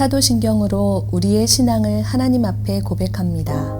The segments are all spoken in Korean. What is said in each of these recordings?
사도신경으로 우리의 신앙을 하나님 앞에 고백합니다.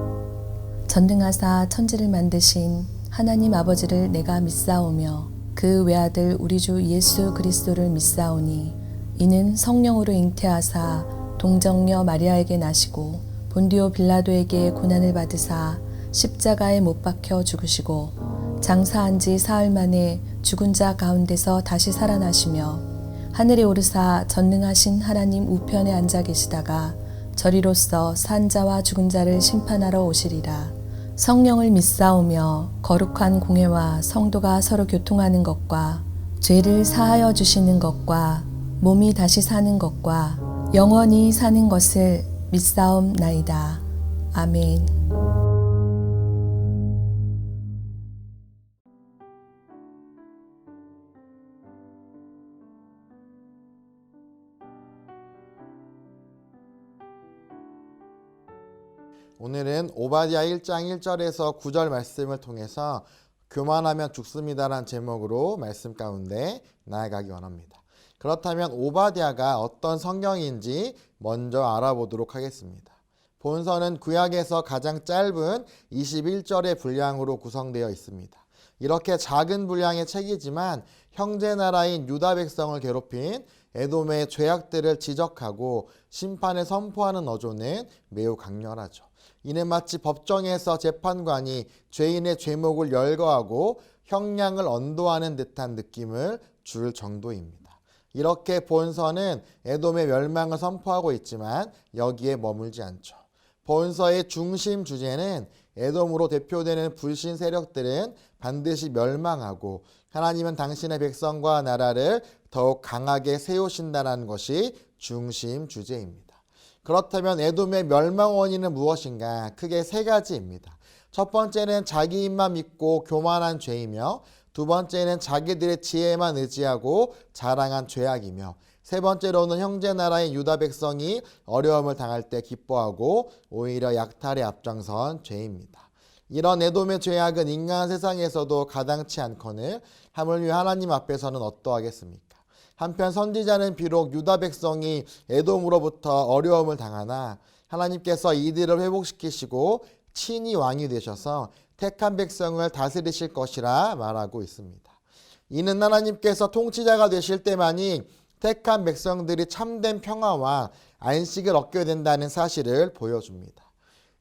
전능하사 천지를 만드신 하나님 아버지를 내가 믿사오며 그 외아들 우리 주 예수 그리스도를 믿사오니 이는 성령으로 잉태하사 동정녀 마리아에게 나시고 본디오 빌라도에게 고난을 받으사 십자가에 못 박혀 죽으시고 장사한 지 사흘 만에 죽은 자 가운데서 다시 살아나시며 하늘에 오르사 전능하신 하나님 우편에 앉아 계시다가 저리로서 산 자와 죽은 자를 심판하러 오시리라. 성령을 믿사오며 거룩한 공회와 성도가 서로 교통하는 것과 죄를 사하여 주시는 것과 몸이 다시 사는 것과 영원히 사는 것을 믿사옵나이다. 아멘. 오늘은 오바댜 1장 1절에서 9절 말씀을 통해서 교만하면 죽습니다라는 제목으로 말씀 가운데 나아가기 원합니다. 그렇다면 오바댜가 어떤 성경인지 먼저 알아보도록 하겠습니다. 본서는 구약에서 가장 짧은 21절의 분량으로 구성되어 있습니다. 이렇게 작은 분량의 책이지만 형제 나라인 유다 백성을 괴롭힌 에돔의 죄악들을 지적하고 심판을 선포하는 어조는 매우 강렬하죠. 이는 마치 법정에서 재판관이 죄인의 죄목을 열거하고 형량을 언도하는 듯한 느낌을 줄 정도입니다. 이렇게 본서는 에돔의 멸망을 선포하고 있지만 여기에 머물지 않죠. 본서의 중심 주제는 에돔으로 대표되는 불신 세력들은 반드시 멸망하고 하나님은 당신의 백성과 나라를 더욱 강하게 세우신다는 것이 중심 주제입니다. 그렇다면 에돔의 멸망 원인은 무엇인가? 크게 세 가지입니다. 첫 번째는 자기 입만 믿고 교만한 죄이며, 두 번째는 자기들의 지혜에만 의지하고 자랑한 죄악이며, 세 번째로는 형제 나라인 유다 백성이 어려움을 당할 때 기뻐하고 오히려 약탈에 앞장선 죄입니다. 이런 에돔의 죄악은 인간 세상에서도 가당치 않거늘 하물며 하나님 앞에서는 어떠하겠습니까? 한편 선지자는 비록 유다 백성이 에돔으로부터 어려움을 당하나 하나님께서 이들을 회복시키시고 친히 왕이 되셔서 택한 백성을 다스리실 것이라 말하고 있습니다. 이는 하나님께서 통치자가 되실 때만이 택한 백성들이 참된 평화와 안식을 얻게 된다는 사실을 보여줍니다.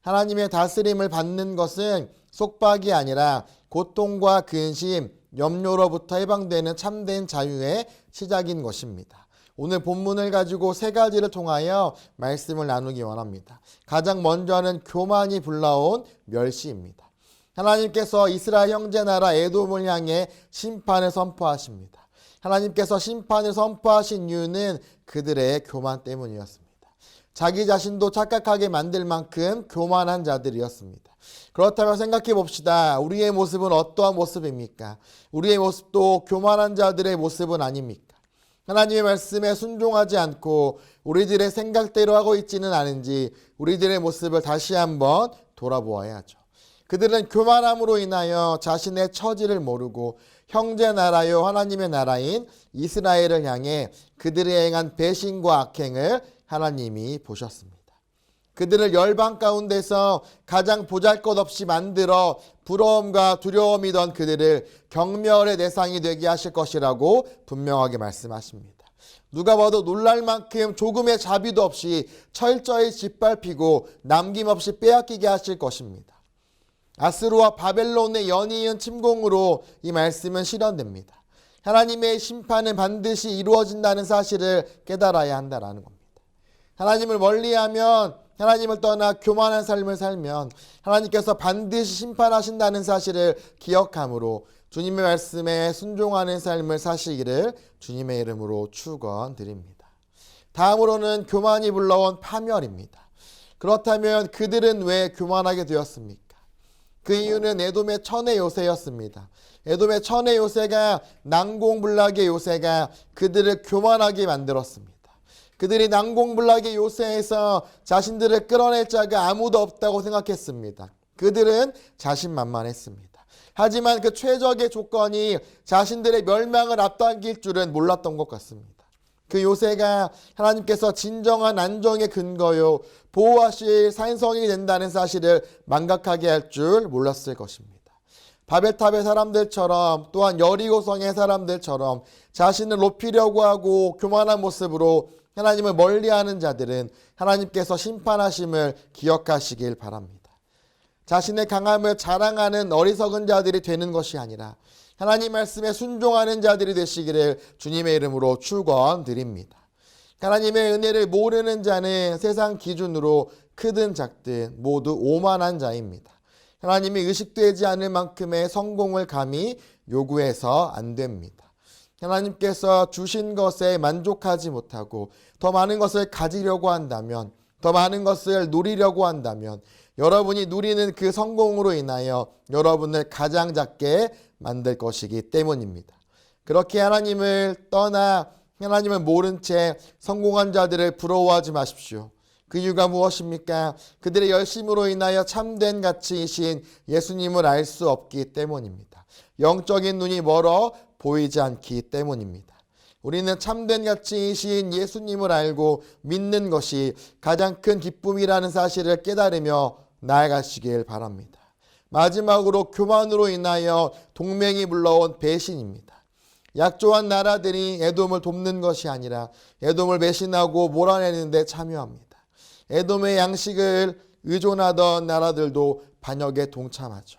하나님의 다스림을 받는 것은 속박이 아니라 고통과 근심, 염려로부터 해방되는 참된 자유의 시작인 것입니다. 오늘 본문을 가지고 세 가지를 통하여 말씀을 나누기 원합니다. 가장 먼저는 교만이 불러온 멸시입니다. 하나님께서 이스라엘 형제 나라 에돔을 향해 심판을 선포하십니다. 하나님께서 심판을 선포하신 이유는 그들의 교만 때문이었습니다. 자기 자신도 착각하게 만들 만큼 교만한 자들이었습니다. 그렇다면 생각해 봅시다. 우리의 모습은 어떠한 모습입니까? 우리의 모습도 교만한 자들의 모습은 아닙니까? 하나님의 말씀에 순종하지 않고 우리들의 생각대로 하고 있지는 않은지 우리들의 모습을 다시 한번 돌아보아야죠. 그들은 교만함으로 인하여 자신의 처지를 모르고 형제 나라요 하나님의 나라인 이스라엘을 향해 그들이 행한 배신과 악행을 하나님이 보셨습니다. 그들을 열방 가운데서 가장 보잘것없이 만들어 부러움과 두려움이던 그들을 경멸의 대상이 되게 하실 것이라고 분명하게 말씀하십니다. 누가 봐도 놀랄 만큼 조금의 자비도 없이 철저히 짓밟히고 남김없이 빼앗기게 하실 것입니다. 아스루와 바벨론의 연이은 침공으로 이 말씀은 실현됩니다. 하나님의 심판은 반드시 이루어진다는 사실을 깨달아야 한다는 겁니다. 하나님을 멀리하면, 하나님을 떠나 교만한 삶을 살면 하나님께서 반드시 심판하신다는 사실을 기억함으로 주님의 말씀에 순종하는 삶을 사시기를 주님의 이름으로 축원드립니다. 다음으로는 교만이 불러온 파멸입니다. 그렇다면 그들은 왜 교만하게 되었습니까? 그 이유는 에돔의 천의 요새였습니다. 에돔의 천의 요새가 난공불락의 요새가 그들을 교만하게 만들었습니다. 그들이 난공불락의 요새에서 자신들을 끌어낼 자가 아무도 없다고 생각했습니다. 그들은 자신만만했습니다. 하지만 그 최적의 조건이 자신들의 멸망을 앞당길 줄은 몰랐던 것 같습니다. 그 요새가 하나님께서 진정한 안정의 근거요 보호하실 산성이 된다는 사실을 망각하게 할 줄 몰랐을 것입니다. 바벨탑의 사람들처럼 또한 여리고성의 사람들처럼 자신을 높이려고 하고 교만한 모습으로 하나님을 멀리하는 자들은 하나님께서 심판하심을 기억하시길 바랍니다. 자신의 강함을 자랑하는 어리석은 자들이 되는 것이 아니라 하나님 말씀에 순종하는 자들이 되시기를 주님의 이름으로 축원드립니다. 하나님의 은혜를 모르는 자는 세상 기준으로 크든 작든 모두 오만한 자입니다. 하나님이 의식되지 않을 만큼의 성공을 감히 요구해서 안 됩니다. 하나님께서 주신 것에 만족하지 못하고 더 많은 것을 가지려고 한다면, 더 많은 것을 누리려고 한다면 여러분이 누리는 그 성공으로 인하여 여러분을 가장 작게 만들 것이기 때문입니다. 그렇게 하나님을 떠나 하나님을 모른 채 성공한 자들을 부러워하지 마십시오. 그 이유가 무엇입니까? 그들의 열심으로 인하여 참된 가치이신 예수님을 알 수 없기 때문입니다. 영적인 눈이 멀어 보이지 않기 때문입니다. 우리는 참된 가치이신 예수님을 알고 믿는 것이 가장 큰 기쁨이라는 사실을 깨달으며 나아가시길 바랍니다. 마지막으로 교만으로 인하여 동맹이 불러온 배신입니다. 약조한 나라들이 에돔을 돕는 것이 아니라 에돔을 배신하고 몰아내는 데 참여합니다. 에돔의 양식을 의존하던 나라들도 반역에 동참하죠.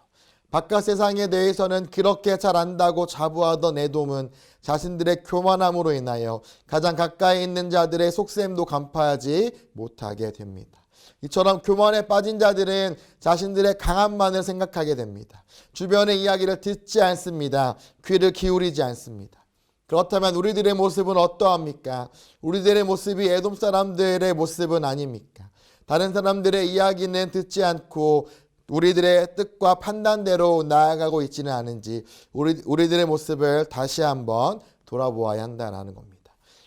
바깥 세상에 대해서는 그렇게 잘 안다고 자부하던 에돔은 자신들의 교만함으로 인하여 가장 가까이 있는 자들의 속셈도 간파하지 못하게 됩니다. 이처럼 교만에 빠진 자들은 자신들의 강함만을 생각하게 됩니다. 주변의 이야기를 듣지 않습니다. 귀를 기울이지 않습니다. 그렇다면 우리들의 모습은 어떠합니까? 우리들의 모습이 에돔 사람들의 모습은 아닙니까? 다른 사람들의 이야기는 듣지 않고 우리들의 뜻과 판단대로 나아가고 있지는 않은지 우리들의 모습을 다시 한번 돌아보아야 한다는 겁니다.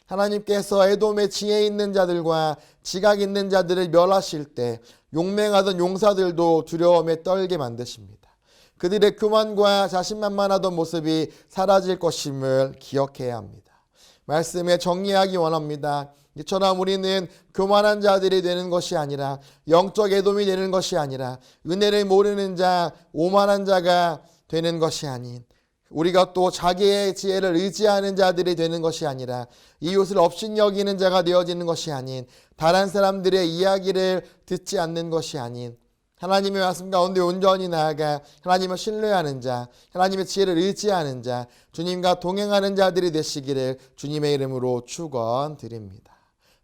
하나님께서 에돔의 지혜 있는 자들과 지각 있는 자들을 멸하실 때 용맹하던 용사들도 두려움에 떨게 만드십니다. 그들의 교만과 자신만만하던 모습이 사라질 것임을 기억해야 합니다. 말씀에 정리하기 원합니다. 이처럼 우리는 교만한 자들이 되는 것이 아니라 영적 에돔이 되는 것이 아니라 은혜를 모르는 자, 오만한 자가 되는 것이 아닌 우리가 또 자기의 지혜를 의지하는 자들이 되는 것이 아니라 이웃을 업신여기는 자가 되어지는 것이 아닌 다른 사람들의 이야기를 듣지 않는 것이 아닌 하나님의 말씀 가운데 온전히 나아가 하나님을 신뢰하는 자, 하나님의 지혜를 의지하는 자, 주님과 동행하는 자들이 되시기를 주님의 이름으로 축원드립니다.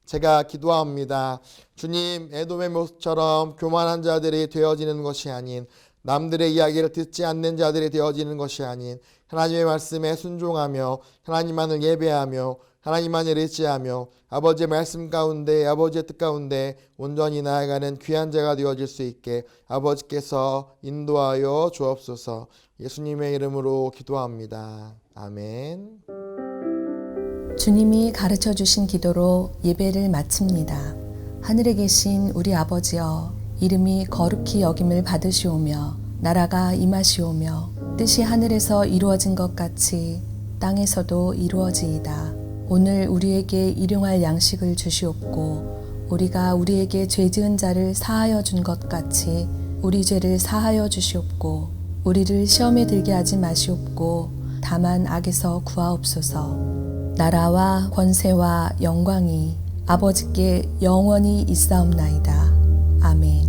제가 기도합니다. 주님, 에돔의 모습처럼 교만한 자들이 되어지는 것이 아닌 남들의 이야기를 듣지 않는 자들이 되어지는 것이 아닌 하나님의 말씀에 순종하며 하나님만을 예배하며 하나님만을 의지하며 아버지의 말씀 가운데 아버지의 뜻 가운데 온전히 나아가는 귀한 자가 되어질 수 있게 아버지께서 인도하여 주옵소서. 예수님의 이름으로 기도합니다. 아멘. 주님이 가르쳐 주신 기도로 예배를 마칩니다. 하늘에 계신 우리 아버지여, 이름이 거룩히 여김을 받으시오며 나라가 임하시오며 뜻이 하늘에서 이루어진 것 같이 땅에서도 이루어지이다. 오늘 우리에게 일용할 양식을 주시옵고 우리가 우리에게 죄 지은 자를 사하여 준 것 같이 우리 죄를 사하여 주시옵고 우리를 시험에 들게 하지 마시옵고 다만 악에서 구하옵소서. 나라와 권세와 영광이 아버지께 영원히 있사옵나이다. 아멘.